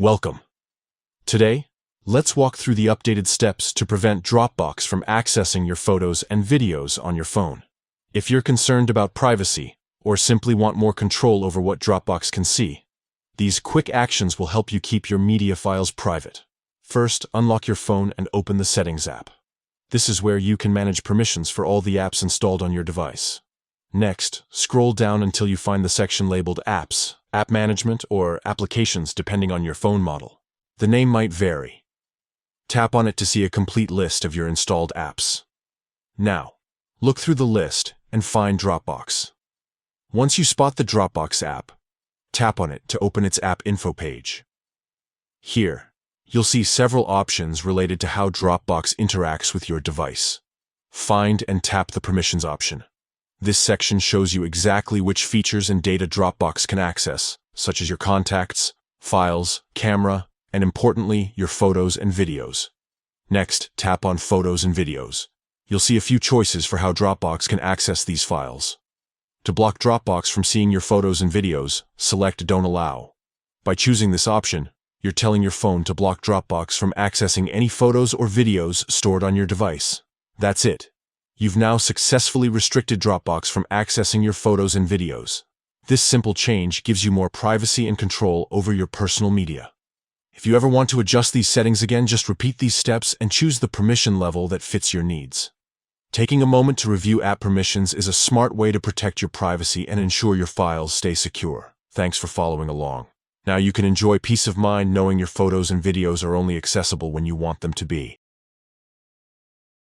Welcome. Today, let's walk through the updated steps to prevent Dropbox from accessing your photos and videos on your phone. If you're concerned about privacy or simply want more control over what Dropbox can see, these quick actions will help you keep your media files private. First, unlock your phone and open the Settings app. This is where you can manage permissions for all the apps installed on your device. Next, scroll down until you find the section labeled Apps, App Management, or Applications depending on your phone model. The name might vary. Tap on it to see a complete list of your installed apps. Now, look through the list and find Dropbox. Once you spot the Dropbox app, tap on it to open its app info page. Here, you'll see several options related to how Dropbox interacts with your device. Find and tap the Permissions option. This section shows you exactly which features and data Dropbox can access, such as your contacts, files, camera, and importantly, your photos and videos. Next, tap on Photos and Videos. You'll see a few choices for how Dropbox can access these files. To block Dropbox from seeing your photos and videos, select Don't Allow. By choosing this option, you're telling your phone to block Dropbox from accessing any photos or videos stored on your device. That's it. You've now successfully restricted Dropbox from accessing your photos and videos. This simple change gives you more privacy and control over your personal media. If you ever want to adjust these settings again, just repeat these steps and choose the permission level that fits your needs. Taking a moment to review app permissions is a smart way to protect your privacy and ensure your files stay secure. Thanks for following along. Now you can enjoy peace of mind knowing your photos and videos are only accessible when you want them to be.